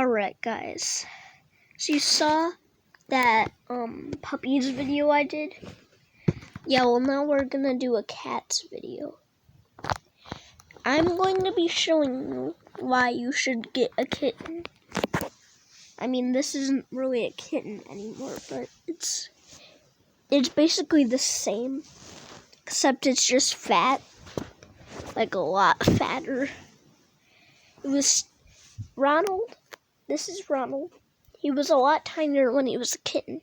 Alright guys, so you saw that puppies video I did? Yeah, well now we're gonna do a cats video. I'm going to be showing you why you should get a kitten. I mean, this isn't really a kitten anymore, but it's basically the same, except it's just fat, like a lot fatter. It was Ronald. This is Ronald. He was a lot tinier when he was a kitten,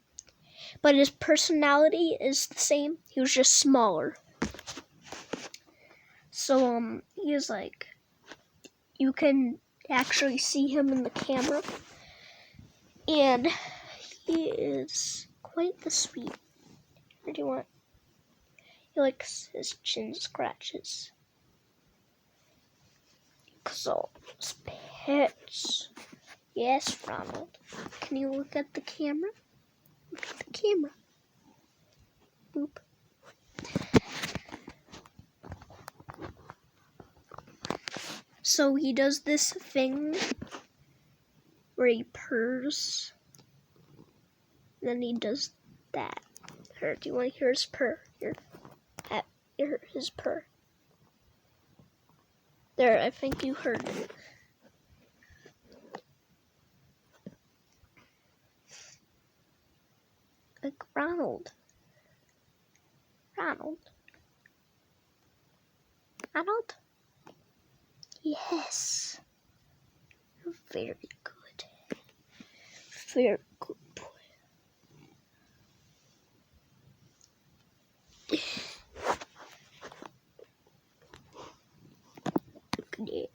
but his personality is the same. He was just smaller. So he is like, you can actually see him in the camera, and he is quite the sweet. What do you want? He likes his chin scratches. So pets. Yes, Ronald. Can you look at the camera? Look at the camera. Boop. So he does this thing where he purrs. Then he does that. Here, do you want to hear his purr? Here, hear his purr. There, I think you heard it. Like Ronald. Ronald. Ronald? Yes. You're very good. Very good boy. Look at it.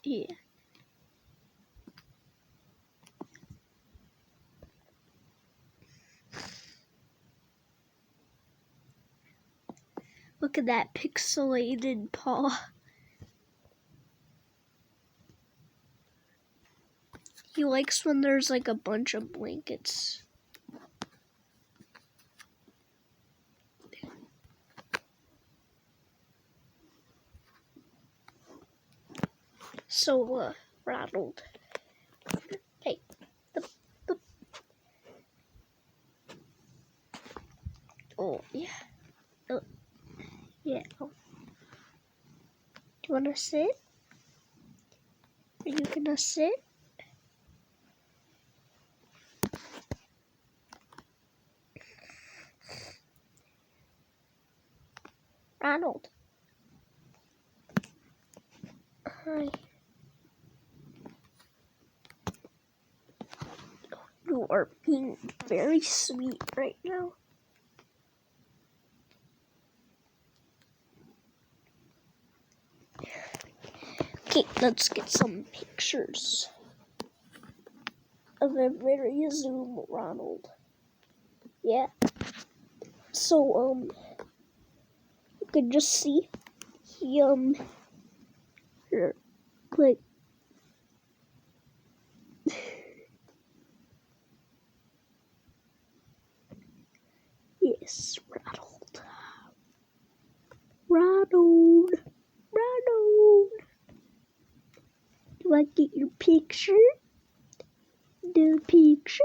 Yeah. Look at that pixelated paw. He likes when there's like a bunch of blankets. So, Ronald. Hey. Oh, yeah. Yeah. Do you want to sit? Are you gonna sit? Ronald. Hi. You are being very sweet right now. Okay, let's get some pictures of a very zoom Ronald. Yeah. So, you can just see he, here, click. Yes, Ronald. Ronald. Ronald. Do I get your picture? The picture?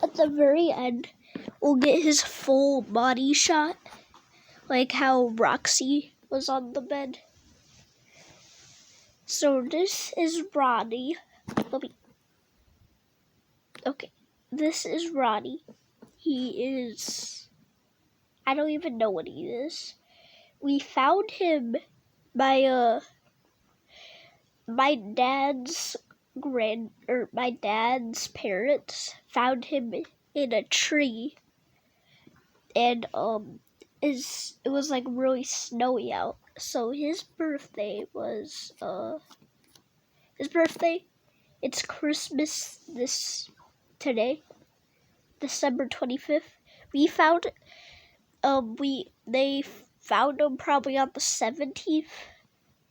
At the very end, we'll get his full body shot, like how Roxy was on the bed. So this is Roddy. Okay, this is Roddy. He is, I don't even know what he is. We found him by my dad's parents found him in a tree, and it was like really snowy out. So his birthday was it's Christmas today, December 25th. We found they found him probably on the 17th,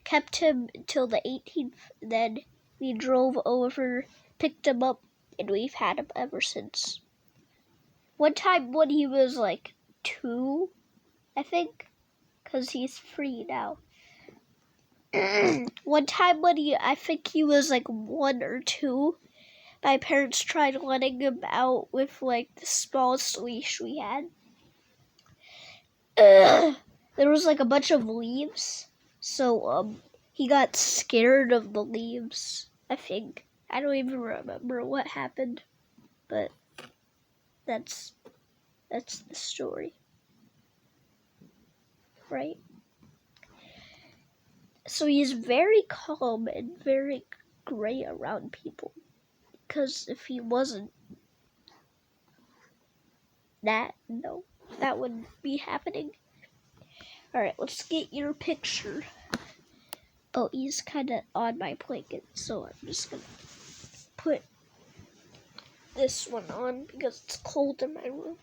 kept him until the 18th, then we drove over, picked him up, and we've had him ever since. One time when he was like 2, I think, because he's 3 now. One time when I think he was like 1 or 2, my parents tried letting him out with like the smallest leash we had. There was like a bunch of leaves, so he got scared of the leaves, I think. I don't even remember what happened, but that's the story, right? So he's very calm and very great around people, because if he wasn't, that wouldn't be happening. Alright, let's get your picture. Oh, he's kind of on my blanket, so I'm just gonna put this one on because it's cold in my room.